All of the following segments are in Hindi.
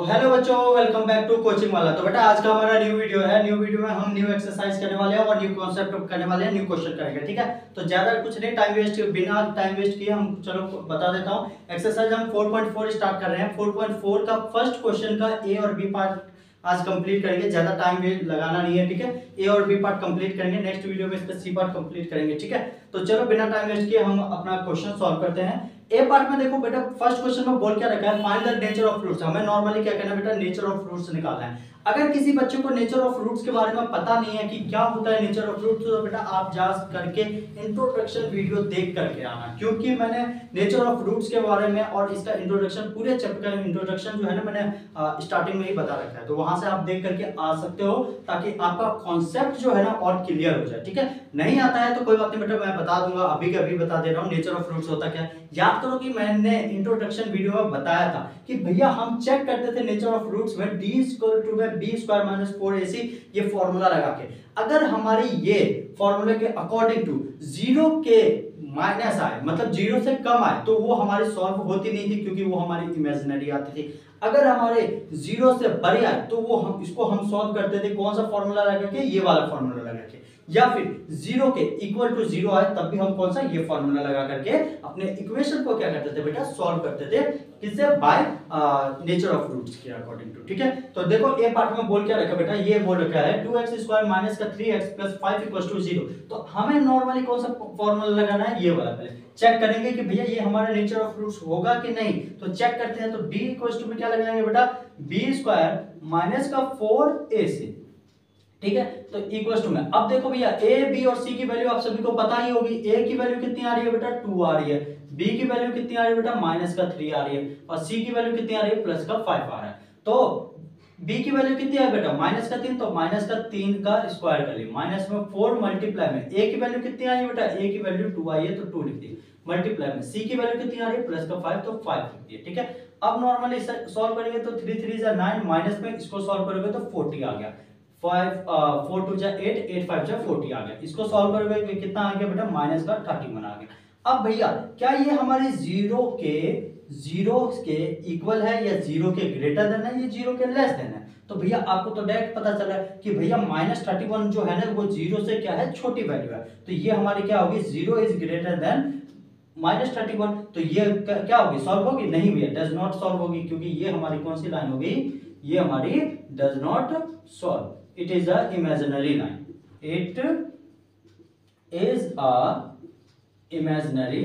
हेलो बच्चों, वेलकम बैक टू कोचिंग वाला। तो बेटा आज का हमारा न्यू वीडियो है। न्यू वीडियो में हम न्यू एक्सरसाइज करने वाले हैं और न्यू कॉन्सेप्ट करने वाले हैं, न्यू क्वेश्चन करेंगे। ठीक है, तो ज्यादा कुछ नहीं, बिना टाइम वेस्ट किए हम चलो बता देता हूँ। एक्सरसाइज हम 4.4 स्टार्ट कर रहे हैं। 4.4 का फर्स्ट क्वेश्चन का ए और बी पार्ट आज कंप्लीट करेंगे, ज्यादा टाइम लगाना नहीं है। ठीक है, ए और बी पार्ट कंप्लीट करेंगे, नेक्स्ट वीडियो में इसका सी पार्ट कंप्लीट करेंगे। ठीक है, तो चलो बिना टाइम वेस्ट किए हम अपना क्वेश्चन सॉल्व करते हैं। ए पार्ट में देखो बेटा, फर्स्ट क्वेश्चन में बोल क्या रखा है, find the nature of fruits. हमें नॉर्मली क्या करना है बेटा, नेचर ऑफ फ्रूट्स निकालना है। अगर किसी बच्चे को नेचर ऑफ फ्रूट्स के बारे में पता नहीं है कि क्या होता है नेचर ऑफ फ्रूट्स, तो बेटा आप जा करके इंट्रोडक्शन वीडियो देख करके आना, क्योंकि मैंने नेचर ऑफ फ्रूट्स के बारे में और इसका इंट्रोडक्शन, पूरे चैप्टर का इंट्रोडक्शन जो है ना, मैंने स्टार्टिंग में ही बता रखा है। तो वहां से आप देख करके आ सकते हो, ताकि आपका कॉन्सेप्ट जो है ना और क्लियर हो जाए। ठीक है, नहीं आता है तो कोई बात नहीं बेटा, मैं बता दूंगा, अभी के अभी बता दे रहा हूँ। नेचर ऑफ फ्रूट्स होता क्या है, याद करो कि मैंने इंट्रोडक्शन वीडियो में बताया था कि भैया हम चेक करते थे नेचर ऑफ फ्रूट्स में d = b² - 4ac ये फॉर्मूला लगा के। अगर हमारी ये फॉर्मूले के अकॉर्डिंग टू 0 के माइनस आए, मतलब 0 से कम आए, तो वो हमारी सॉल्व होती नहीं थी, क्योंकि वो हमारी इमेजिनरी आती थी। अगर हमारे 0 से बड़े आए तो वो हम इसको हम सॉल्व करते थे कौन सा फॉर्मूला लगा के, ये वाला फॉर्मूला लगा के। या फिर 0 के इक्वल टू 0 आए तब भी हम कौन सा, ये फॉर्मूला लगा करके अपने इक्वेशन को क्या करते थे बेटा, सॉल्व करते थे। किससे, बाय नेचर ऑफ फ्रूट्स के अकॉर्डिंग टू। ठीक है, तो देखो ए पार्ट में बोल क्या रखा बेटा, ये बोल रखा है 2x² माइनस का 3x प्लस 5 = 0। तो हमें नॉर्मली कौन सा फॉर्मूला लगाना है, ये वाला। पहले चेक करेंगे कि भैया ये हमारा नेचर ऑफ फ्रूट्स होगा कि नहीं। तो चेक करते हैं, तो b में क्या लगाएंगे बेटा, b² माइनस का 4ac। ठीक है, तो इक्वल टू में अब देखो भैया ए बी और सी की वैल्यू आप सभी को पता ही होगी। ए की वैल्यू कितनी आ रही है बेटा, 2 आ रही है। बी की वैल्यू कितनी आ रही है बेटा, -3 आ रही है। और सी की वैल्यू कितनी आ रही है, +5 आ रहा है। तो बी की वैल्यू कितनी है बेटा, -3, तो -3 का स्क्वायर कर लिया, माइनस में 4 मल्टीप्लाई में ए की वैल्यू कितनी आई है बेटा, ए की वैल्यू 2 आई है, तो 2 लिख दी। मल्टीप्लाई में सी की वैल्यू कितनी आ रही है, +5, तो 5 लिख दिए। ठीक है, अब नॉर्मली सॉल्व करेंगे तो 3 3 = 9, माइनस में इसको सॉल्व करोगे तो 40 आ गया। 4 2 = 8, 8 5 = 40 आ गया। इसको सॉल्व करोगे कितना आ गया बेटा, -31 आ गया। अब भैया क्या ये हमारी 0 के इक्वल है या 0 के ग्रेटर देन है, ये 0 के लेस देन है। तो भैया आपको तो डायरेक्ट पता चला कि भैया -31 जो है ना, वो 0 से क्या है, छोटी वैल्यू है। तो ये हमारी क्या होगी, 0 इज ग्रेटर देन -31। तो ये क्या होगी, सॉल्व होगी? नहीं भैया, डज नॉट सॉल्व होगी, क्योंकि ये हमारी कौन सी लाइन होगी, ये हमारी does not solve. It is a imaginary line. It is a imaginary,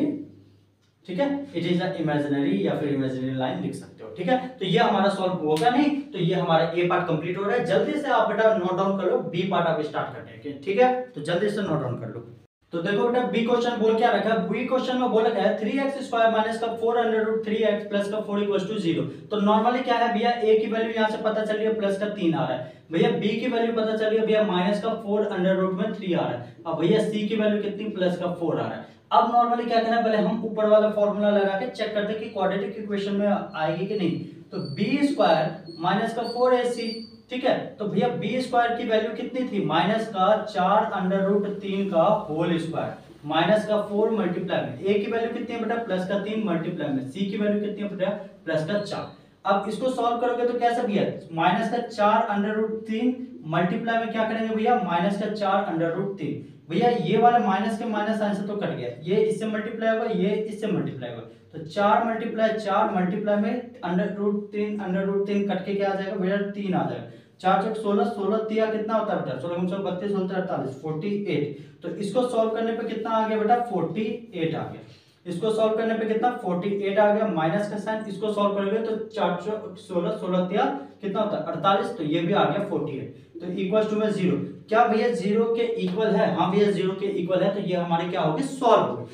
ठीक है, it is a imaginary या फिर imaginary line लिख सकते हो। ठीक है, तो ये हमारा सॉल्व होगा नहीं, तो ये हमारा ए पार्ट कंप्लीट हो रहा है। जल्दी से आप बेटा नोट डाउन कर लो, बी पार्ट आप स्टार्ट करते हैं। ठीक है, तो जल्दी से नोट डाउन कर लो। तो देखो बेटा बी क्वेश्चन बोल क्या रखा है, बी क्वेश्चन में बोल रखा है 3x² माइनस का 4√3x प्लस का 4 = 0। तो नॉर्मली क्या है भैया, a की वैल्यू यहां से पता चल रही है, प्लस का 3 आ रहा है। भैया b की वैल्यू पता चल रही है भैया, माइनस का 4√3 आ रहा है। अब भैया c की वैल्यू कितनी, प्लस का 4 आ रहा है। अब नॉर्मली क्या करना है, पहले हम ऊपर वाला फॉर्मूला लगा के चेक करते हैं कि क्वाड्रेटिक इक्वेशन में आएगी कि नहीं। तो b² माइनस का 4ac, ठीक है, तो भैया b² की वैल्यू कितनी थी, माइनस का 4√3 का होल स्क्वायर, माइनस का 4 मल्टीप्लाई में a की वैल्यू कितनी है बेटा, प्लस का 3 मल्टीप्लाई में c की वैल्यू कितनी है बेटा, प्लस का 4। अब इसको सॉल्व करोगे तो कैसे भैया, माइनस का 4√3 मल्टीप्लाई में क्या करेंगे भैया, माइनस का 4√3। भैया ये वाला माइनस के माइनस साइन से तो कट गया, ये इससे मल्टीप्लाई होगा, ये इससे मल्टीप्लाई होगा, तो 4 मल्टीप्लाई में √3 कट के क्या आ जाएगा भैया, 3 आ जाएगा। 4 × 16, 16 तिया कितना होता है बेटा, 16 × 32, 16 48, 48। तो इसको सॉल्व करने पे कितना आ गया बेटा, 48 आ गया। इसको सॉल्व करने पे कितना, 48 आ गया, माइनस का साइन। इसको सॉल्व करोगे तो 4 × 16, 16 तिया कितना होता है, 48। तो ये भी आ गया 48। तो इक्वल टू में 0, क्या भैया 0 के इक्वल है, हाँ भैया 0 के इक्वल है। तो ये हमारे क्या होगी, सॉल्व होगी।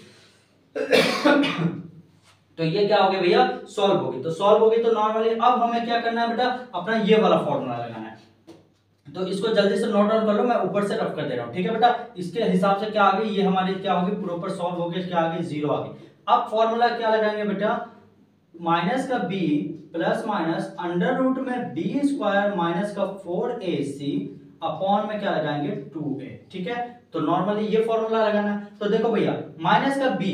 तो ये क्या हो गया भैया, सॉल्व होगी। तो सॉल्व होगी तो नॉर्मली अब हमें क्या करना है बेटा, अपना ये वाला फॉर्मूला लगाना है। तो इसको जल्दी से नोट डाउन कर लो, मैं ऊपर से रफ कर दे रहा हूं। ठीक है बेटा, इसके हिसाब से क्या आ गई, ये हमारी क्या होगी, प्रॉपर सॉल्व हो गई, क्या आ गई, 0 आ गई। अब फॉर्मूला क्या लगाएंगे बेटा, माइनस का b प्लस माइनस अंडर में b² माइनस का 4ac अपॉन में क्या लगाएंगे, 2a। ठीक है, तो नॉर्मली ये फॉर्मूला लगाना है। तो देखो भैया माइनस का बी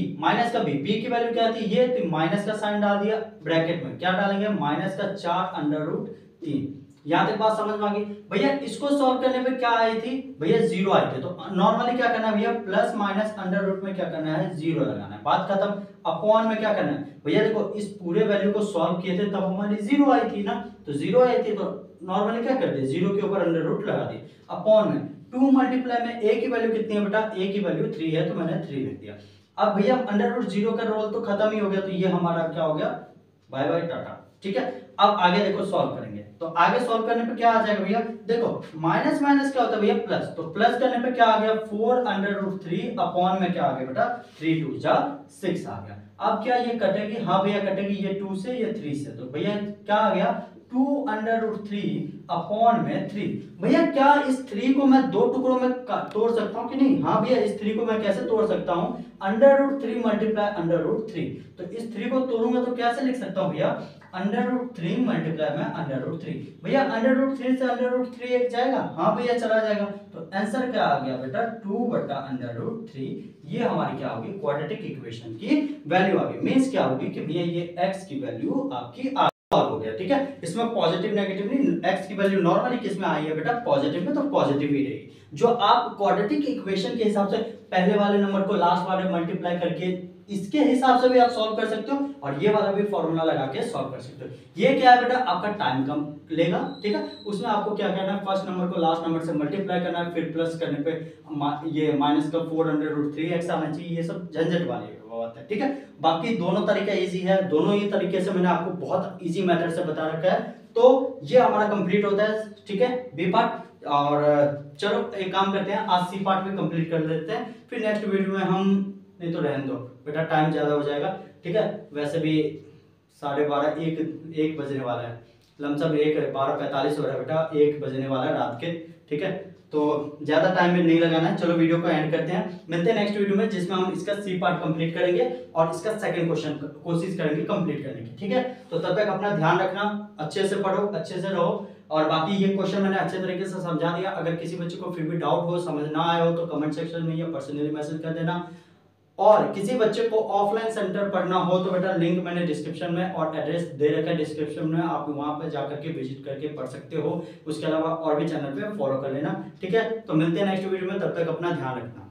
की वैल्यू क्या थी, ये तो माइनस का साइन डाल दिया, ब्रैकेट में क्या डालेंगे, माइनस का 4√3। यहां तक बात समझ में आ गई भैया। इसको सॉल्व करने पे क्या आई थी भैया, जीरो आई थी। तो नॉर्मली क्या करना है भैया, प्लस माइनस अंडर रूट में क्या करना है, जीरो लगाना है, बात खत्म। अपॉन में क्या करना है भैया, देखो इस पूरे वैल्यू को सॉल्व किए थे तब हमारी जीरो आई थी ना, तो जीरो आई थी तो नॉर्मली क्या करते हैं, जीरो के ऊपर अंडर रूट लगा दिए। अपॉन में 2 मल्टीप्लाई में ए की वैल्यू कितनी है बेटा, ए की वैल्यू 3 है तो मैंने 3 लिख दिया। अब भैया अंडर रूट जीरो का रोल तो खत्म ही हो गया, तो ये हमारा क्या हो गया, बाय बाय टाटा। ठीक है, अब आगे देखो सॉल्व करेंगे। तो आगे सॉल्व करने पे क्या आ जाएगा भैया, देखो माइनस माइनस क्या होता है भैया, प्लस। तो प्लस करने पे क्या आ गया, 4√3 अपॉन में क्या आ गया बेटा, 3 2 जा 6 आ गया। अब क्या ये कटेगी, हाँ भैया कटेगी, ये 2 से ये 3 से, तो भैया क्या आ गया, 2√3 अपॉन में 3। भैया क्या इस 3 को मैं दो टुकड़ों में तोड़ सकता हूँ कि नहीं, हाँ भैया इस 3 को मैं कैसे तोड़ सकता हूँ, √3 मल्टीप्लाई √3। तो इस 3 को तोड़ूंगा तो कैसे लिख सकता हूँ भैया, √3 मल्टीप्लाई में √3। भैया √3 से √3 एक जाएगा, हाँ भैया चला जाएगा। तो आंसर क्या आ गया बेटा, 2/√3। ये हमारी क्या होगी, क्वाड्रेटिक इक्वेशन की वैल्यू आ गई। मींस क्या होगी कि भैया ये x की वैल्यू आपकी सॉल्व हो गया। ठीक है, इसमें पॉजिटिव नेगेटिव नहीं, x की वैल्यू नॉर्मली किस में आई है बेटा, पॉजिटिव में, तो पॉजिटिव ही रहेगी। जो आप क्वाड्रेटिक इक्वेशन के हिसाब से पहले वाले नंबर को लास्ट वाले मल्टीप्लाई करके इसके हिसाब से भी आप सॉल्व कर सकते हो, और ये वाला भी फॉर्मूला लगा के सॉल्व कर सकते हो। ये क्या है बेटा, आपका टाइम कम लेगा। ठीक है, उसमें आपको क्या करना है, फर्स्ट नंबर को लास्ट नंबर से मल्टीप्लाई करना है, फिर प्लस करने पे ये माइनस का 4√3x आना चाहिए, ये सब झंझट वाली बात है। ठीक है, बाकी दोनों तरीका इजी है, दोनों ही तरीके से मैंने आपको बहुत इजी मेथड से बता रखा है। तो ये हमारा कंप्लीट होता है। ठीक है, बी पार्ट। और चलो एक काम करते हैं, आज सी पार्ट भी कंप्लीट कर लेते हैं, फिर नेक्स्ट वीडियो में हम, नहीं तो रहने दो बेटा, टाइम ज्यादा हो जाएगा। ठीक है, वैसे भी 12:30 एक बजने वाला है, लमसम 12:45 हो रहा है बेटा, 1 बजने वाला है रात के। ठीक है, तो ज्यादा टाइम में नहीं लगाना है। चलो वीडियो को एंड करते हैं, मिलते हैं नेक्स्ट वीडियो में जिसमें हम इसका सी पार्ट कंप्लीट करेंगे और इसका सेकंड क्वेश्चन कोशिश करेंगे कंप्लीट करने की। ठीक है, तो तब तक अपना ध्यान रखना, अच्छे से पढ़ो, अच्छे से रहो। और बाकी ये क्वेश्चन मैंने अच्छे तरीके से समझा दिया। अगर किसी बच्चे को फिर भी डाउट हो, समझ ना आया हो, तो कमेंट सेक्शन में या पर्सनली मैसेज कर देना। और किसी बच्चे को ऑफलाइन सेंटर पढ़ना हो तो बेटा लिंक मैंने डिस्क्रिप्शन में और एड्रेस दे रखा है डिस्क्रिप्शन में, आप वहां पर जाकर के विजिट करके पढ़ सकते हो। उसके अलावा और भी चैनल पे फॉलो कर लेना। ठीक है, तो मिलते हैं नेक्स्ट वीडियो में, तब तक अपना ध्यान रखना।